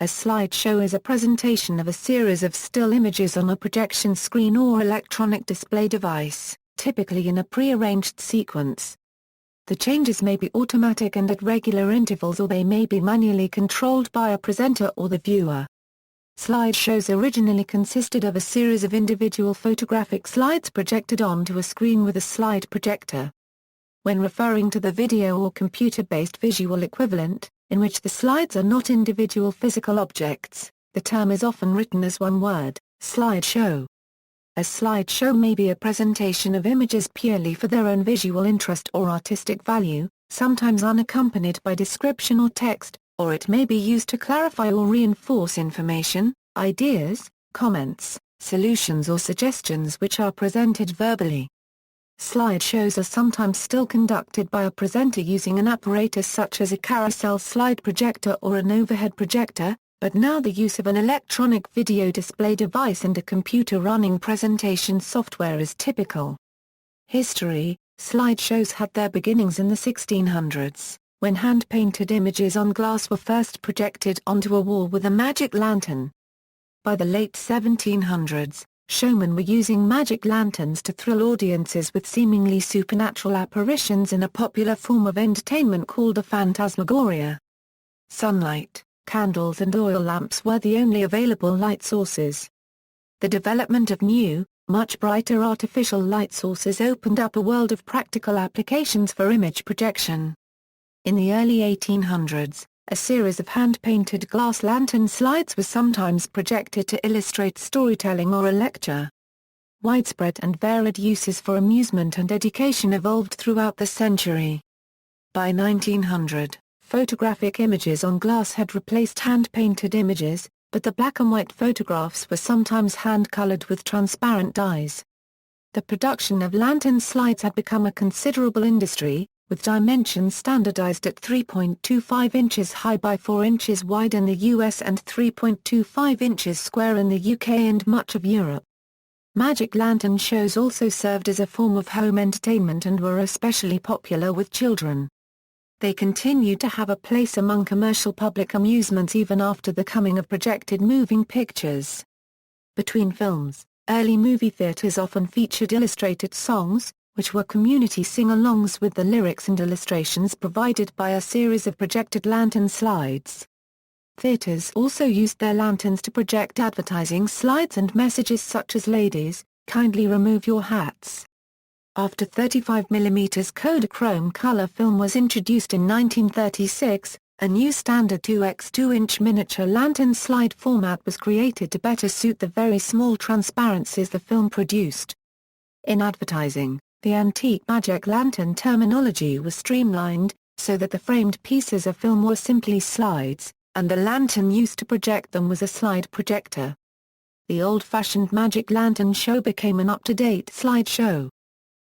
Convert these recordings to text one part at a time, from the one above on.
A slideshow is a presentation of a series of still images on a projection screen or electronic display device, typically in a prearranged sequence. The changes may be automatic and at regular intervals, or they may be manually controlled by a presenter or the viewer. Slideshows originally consisted of a series of individual photographic slides projected onto a screen with a slide projector. When referring to the video or computer-based visual equivalent, in which the slides are not individual physical objects, the term is often written as one word, slideshow. A slideshow may be a presentation of images purely for their own visual interest or artistic value, sometimes unaccompanied by description or text, or it may be used to clarify or reinforce information, ideas, comments, solutions or suggestions which are presented verbally. Slideshows are sometimes still conducted by a presenter using an apparatus such as a carousel slide projector or an overhead projector, but now the use of an electronic video display device and a computer-running presentation software is typical. History: slideshows had their beginnings in the 1600s, when hand-painted images on glass were first projected onto a wall with a magic lantern. By the late 1700s, showmen were using magic lanterns to thrill audiences with seemingly supernatural apparitions in a popular form of entertainment called a phantasmagoria. Sunlight, candles and oil lamps were the only available light sources. The development of new, much brighter artificial light sources opened up a world of practical applications for image projection. In the early 1800s, a series of hand-painted glass lantern slides was sometimes projected to illustrate storytelling or a lecture. Widespread and varied uses for amusement and education evolved throughout the century. By 1900, photographic images on glass had replaced hand-painted images, but the black-and-white photographs were sometimes hand-colored with transparent dyes. The production of lantern slides had become a considerable industry, with dimensions standardized at 3.25 inches high by 4 inches wide in the US and 3.25 inches square in the UK and much of Europe. Magic lantern shows also served as a form of home entertainment and were especially popular with children. They continued to have a place among commercial public amusements even after the coming of projected moving pictures. Between films, early movie theaters often featured illustrated songs, which were community sing-alongs with the lyrics and illustrations provided by a series of projected lantern slides. Theaters also used their lanterns to project advertising slides and messages such as "Ladies, kindly remove your hats." After 35mm Kodachrome color film was introduced in 1936, a new standard 2x2-inch miniature lantern slide format was created to better suit the very small transparencies the film produced. In advertising, the antique magic lantern terminology was streamlined, so that the framed pieces of film were simply slides, and the lantern used to project them was a slide projector. The old-fashioned magic lantern show became an up-to-date slideshow.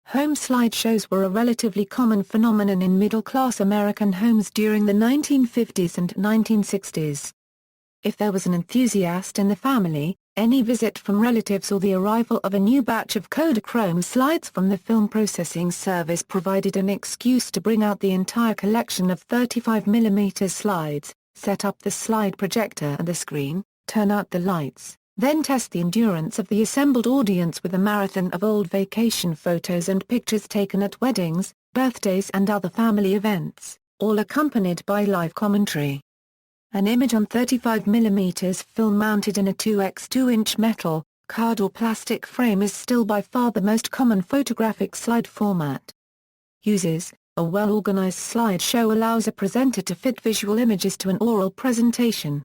Home slideshows were a relatively common phenomenon in middle-class American homes during the 1950s and 1960s. If there was an enthusiast in the family, any visit from relatives or the arrival of a new batch of Kodachrome slides from the film processing service provided an excuse to bring out the entire collection of 35mm slides, set up the slide projector and the screen, turn out the lights, then test the endurance of the assembled audience with a marathon of old vacation photos and pictures taken at weddings, birthdays and other family events, all accompanied by live commentary. An image on 35mm film mounted in a 2x2-inch metal, card or plastic frame is still by far the most common photographic slide format. Uses: a well-organized slideshow allows a presenter to fit visual images to an oral presentation.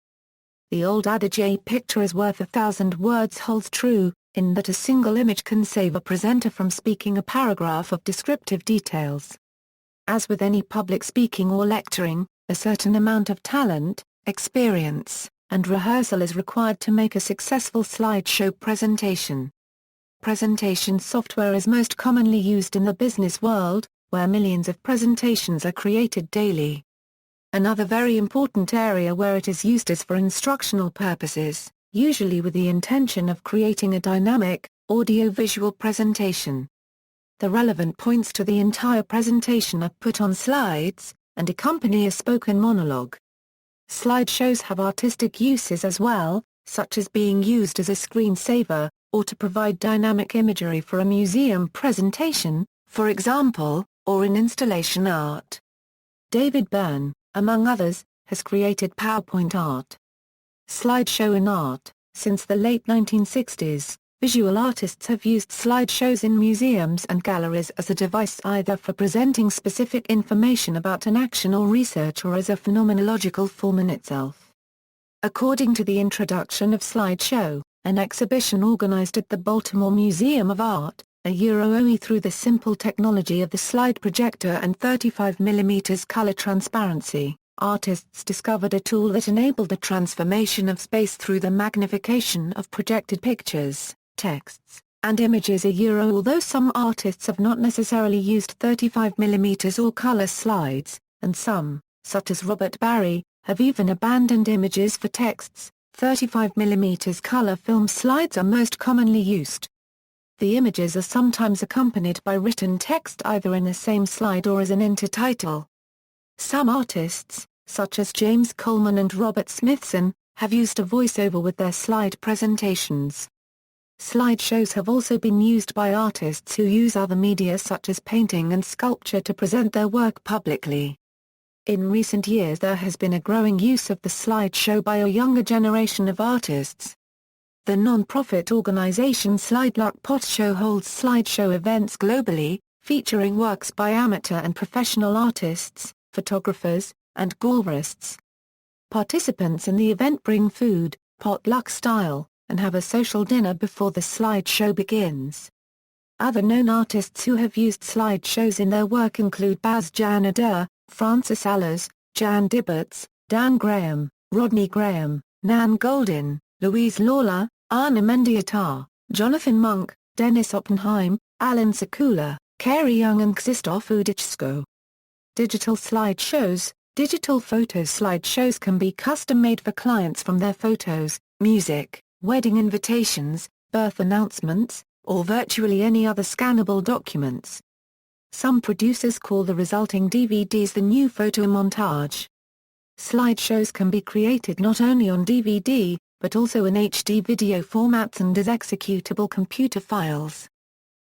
The old adage "a picture is worth 1,000 words" holds true, in that a single image can save a presenter from speaking a paragraph of descriptive details. As with any public speaking or lecturing, a certain amount of talent, experience, and rehearsal is required to make a successful slideshow presentation. Presentation software is most commonly used in the business world, where millions of presentations are created daily. Another very important area where it is used is for instructional purposes, usually with the intention of creating a dynamic, audio-visual presentation. The relevant points to the entire presentation are put on slides, and accompany a spoken monologue. Slideshows have artistic uses as well, such as being used as a screensaver, or to provide dynamic imagery for a museum presentation, for example, or in installation art. David Byrne, among others, has created PowerPoint art. Slideshow in art. Since the late 1960s, visual artists have used slideshows in museums and galleries as a device either for presenting specific information about an action or research or as a phenomenological form in itself. According to the introduction of slideshow, an exhibition organized at the Baltimore Museum of Art, owing through the simple technology of the slide projector and 35mm color transparency, artists discovered a tool that enabled the transformation of space through the magnification of projected pictures, texts, and images. Although some artists have not necessarily used 35mm or color slides, and some, such as Robert Barry, have even abandoned images for texts, 35mm color film slides are most commonly used. The images are sometimes accompanied by written text either in the same slide or as an intertitle. Some artists, such as James Coleman and Robert Smithson, have used a voiceover with their slide presentations. Slideshows have also been used by artists who use other media such as painting and sculpture to present their work publicly. In recent years there has been a growing use of the slideshow by a younger generation of artists. The non-profit organization Slide Luck Pot Show holds slideshow events globally, featuring works by amateur and professional artists, photographers, and gallerists. Participants in the event bring food, potluck style, and have a social dinner before the slideshow begins. Other known artists who have used slideshows in their work include Baz Janadar, Francis Allers, Jan Dibberts, Dan Graham, Rodney Graham, Nan Goldin, Louise Lawler, Anna Mendieta, Jonathan Monk, Dennis Oppenheim, Alan Sekula, Carey Young and Krzysztof Udichsko. Digital slideshows. Digital photo slideshows can be custom-made for clients from their photos, music, wedding invitations, birth announcements, or virtually any other scannable documents. Some producers call the resulting DVDs the new photo montage. Slideshows can be created not only on DVD, but also in HD video formats and as executable computer files.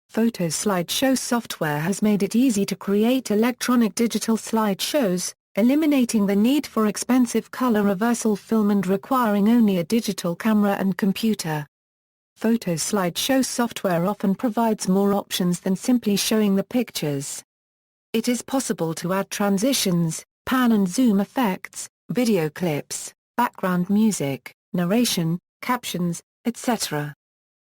Photo slideshow software has made it easy to create electronic digital slideshows, eliminating the need for expensive color reversal film and requiring only a digital camera and computer. Photo slideshow software often provides more options than simply showing the pictures. It is possible to add transitions, pan and zoom effects, video clips, background music, narration, captions, etc.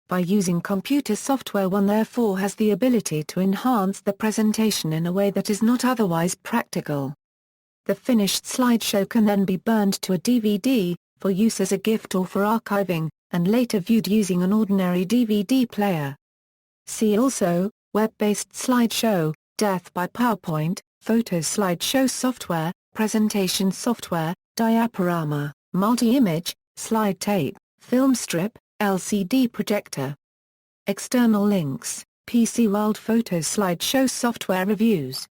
By using computer software, one therefore has the ability to enhance the presentation in a way that is not otherwise practical. The finished slideshow can then be burned to a DVD, for use as a gift or for archiving, and later viewed using an ordinary DVD player. See also, web-based slideshow, death by PowerPoint, photo slideshow software, presentation software, diaporama, multi-image, slide tape, film strip, LCD projector. External links, PC World Photo Slideshow Software Reviews.